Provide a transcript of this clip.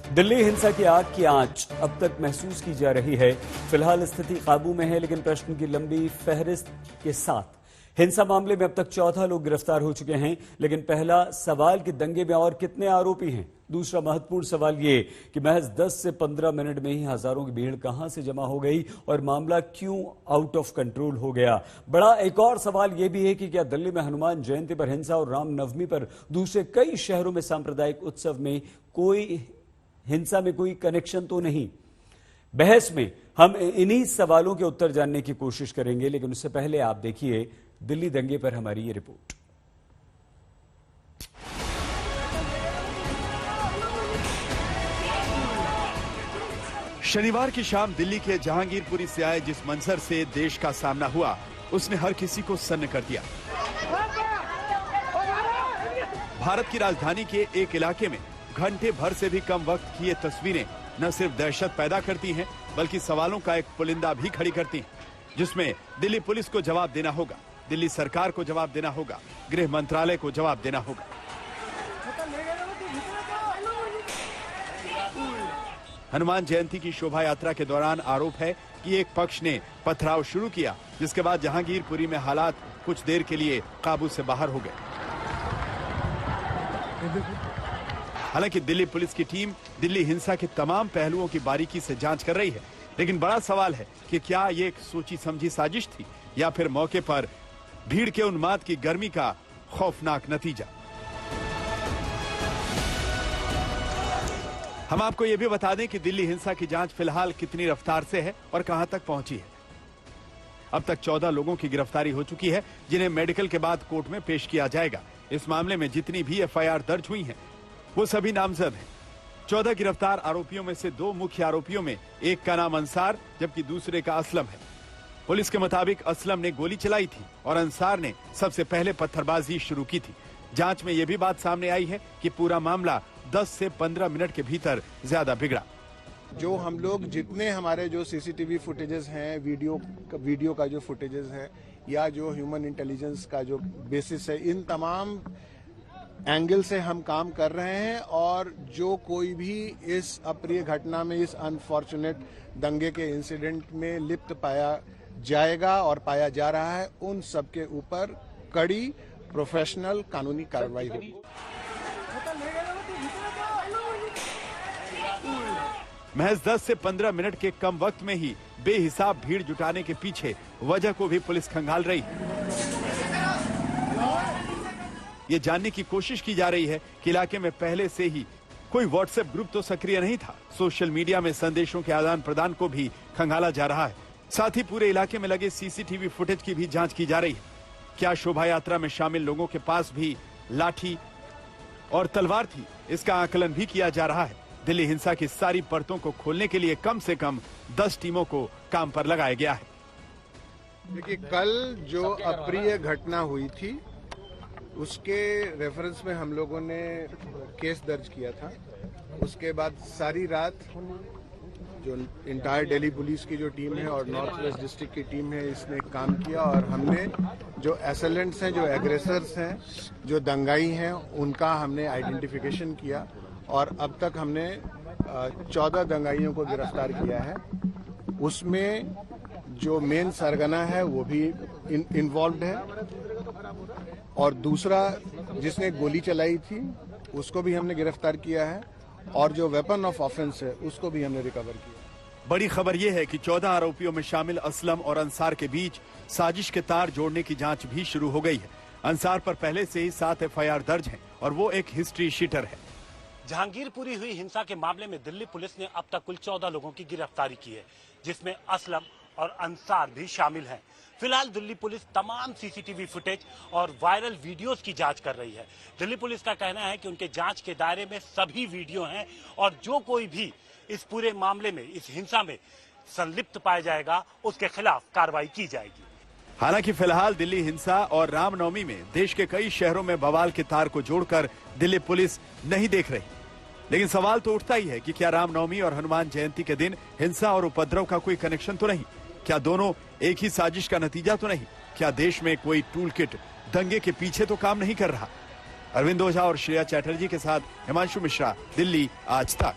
दिल्ली हिंसा की आग की आंच अब तक महसूस की जा रही है। फिलहाल स्थिति काबू में है, लेकिन प्रश्न की लंबी फहरिस्त के साथ हिंसा मामले में अब तक 14 लोग गिरफ्तार हो चुके हैं। लेकिन पहला सवाल कि दंगे में और कितने आरोपी हैं। दूसरा महत्वपूर्ण सवाल ये कि महज 10 से 15 मिनट में ही हजारों की भीड़ कहां से जमा हो गई और मामला क्यों आउट ऑफ कंट्रोल हो गया। बड़ा एक और सवाल यह भी है कि क्या दिल्ली में हनुमान जयंती पर हिंसा और रामनवमी पर दूसरे कई शहरों में सांप्रदायिक उत्सव में हिंसा में कोई कनेक्शन तो नहीं। बहस में हम इन्हीं सवालों के उत्तर जानने की कोशिश करेंगे, लेकिन उससे पहले आप देखिए दिल्ली दंगे पर हमारी ये रिपोर्ट। शनिवार की शाम दिल्ली के जहांगीरपुरी से आए जिस मंजर से देश का सामना हुआ, उसने हर किसी को सन्न कर दिया। भारत की राजधानी के एक इलाके में घंटे भर से भी कम वक्त की ये तस्वीरें न सिर्फ दहशत पैदा करती हैं, बल्कि सवालों का एक पुलिंदा भी खड़ी करती हैं, जिसमें दिल्ली पुलिस को जवाब देना होगा, दिल्ली सरकार को जवाब देना होगा, गृह मंत्रालय को जवाब देना होगा। हनुमान जयंती की शोभा यात्रा के दौरान आरोप है कि एक पक्ष ने पथराव शुरू किया, जिसके बाद जहांगीरपुरी में हालात कुछ देर के लिए काबू से बाहर हो गए। हालांकि दिल्ली पुलिस की टीम दिल्ली हिंसा के तमाम पहलुओं की बारीकी से जांच कर रही है, लेकिन बड़ा सवाल है कि क्या ये एक सोची समझी साजिश थी या फिर मौके पर भीड़ के उन्माद की गर्मी का खौफनाक नतीजा। हम आपको ये भी बता दें कि दिल्ली हिंसा की जांच फिलहाल कितनी रफ्तार से है और कहां तक पहुंची है। अब तक 14 लोगों की गिरफ्तारी हो चुकी है, जिन्हें मेडिकल के बाद कोर्ट में पेश किया जाएगा। इस मामले में जितनी भी एफआईआर दर्ज हुई हैं, वो सभी नामजद हैं। 14 गिरफ्तार आरोपियों में से 2 मुख्य आरोपियों में एक का नाम अंसार जबकि दूसरे का असलम है। पुलिस के मुताबिक असलम ने गोली चलाई थी और अंसार ने सबसे पहले पत्थरबाजी शुरू की थी। जांच में यह भी बात सामने आई है कि पूरा मामला 10 से 15 मिनट के भीतर ज्यादा बिगड़ा। जो हम लोग जितने हमारे जो सीसीटीवी फुटेजेस हैं, वीडियो का जो फुटेजेस है या जो ह्यूमन इंटेलिजेंस का जो बेसिस है, इन तमाम एंगल से हम काम कर रहे हैं और जो कोई भी इस अप्रिय घटना में, इस अनफॉर्चुनेट दंगे के इंसिडेंट में लिप्त पाया जाएगा और पाया जा रहा है, उन सब के ऊपर कड़ी प्रोफेशनल कानूनी कार्रवाई होगी। महज 10 से 15 मिनट के कम वक्त में ही बेहिसाब भीड़ जुटाने के पीछे वजह को भी पुलिस खंगाल रही है। ये जानने की कोशिश की जा रही है कि इलाके में पहले से ही कोई व्हाट्सएप ग्रुप तो सक्रिय नहीं था। सोशल मीडिया में संदेशों के आदान प्रदान को भी खंगाला जा रहा है। साथ ही पूरे इलाके में लगे सीसीटीवी फुटेज की भी जांच की जा रही है। क्या शोभा यात्रा में शामिल लोगों के पास भी लाठी और तलवार थी, इसका आकलन भी किया जा रहा है। दिल्ली हिंसा की सारी परतों को खोलने के लिए कम से कम 10 टीमों को काम पर लगाया गया है। देखिए, कल जो अप्रिय घटना हुई थी उसके रेफरेंस में हम लोगों ने केस दर्ज किया था। उसके बाद सारी रात जो इंटायर दिल्ली पुलिस की जो टीम है और नॉर्थ वेस्ट डिस्ट्रिक्ट की टीम है, इसने काम किया और हमने जो एसेलेंट्स हैं, जो एग्रेसर्स हैं, जो दंगाई हैं, उनका हमने आइडेंटिफिकेशन किया और अब तक हमने 14 दंगाइयों को गिरफ्तार किया है। उसमें जो मेन सरगना है वो भी इन्वॉल्व है और दूसरा जिसने गोली चलाई थी उसको भी हमने गिरफ्तार किया है और जो वेपन ऑफ ऑफेंस है उसको भी हमने रिकवर किया। बड़ी खबर यह है कि 14 आरोपियों में शामिल असलम और अंसार के बीच साजिश के तार जोड़ने की जांच भी शुरू हो गई है। अंसार पर पहले से ही 7 एफआईआर दर्ज हैं और वो एक हिस्ट्री शीटर है। जहांगीरपुरी हुई हिंसा के मामले में दिल्ली पुलिस ने अब तक कुल 14 लोगों की गिरफ्तारी की है, जिसमें असलम और अंसार भी शामिल हैं। फिलहाल दिल्ली पुलिस तमाम सीसीटीवी फुटेज और वायरल वीडियोस की जांच कर रही है। दिल्ली पुलिस का कहना है कि उनके जांच के दायरे में सभी वीडियो हैं और जो कोई भी इस पूरे मामले में, इस हिंसा में संलिप्त पाया जाएगा, उसके खिलाफ कार्रवाई की जाएगी। हालांकि फिलहाल दिल्ली हिंसा और रामनवमी में देश के कई शहरों में बवाल के तार को जोड़कर दिल्ली पुलिस नहीं देख रही, लेकिन सवाल तो उठता ही है कि क्या रामनवमी और हनुमान जयंती के दिन हिंसा और उपद्रव का कोई कनेक्शन तो नहीं? क्या दोनों एक ही साजिश का नतीजा तो नहीं? क्या देश में कोई टूल किट दंगे के पीछे तो काम नहीं कर रहा? अरविंद ओझा और श्रेया चैटर्जी के साथ हिमांशु मिश्रा, दिल्ली आज तक।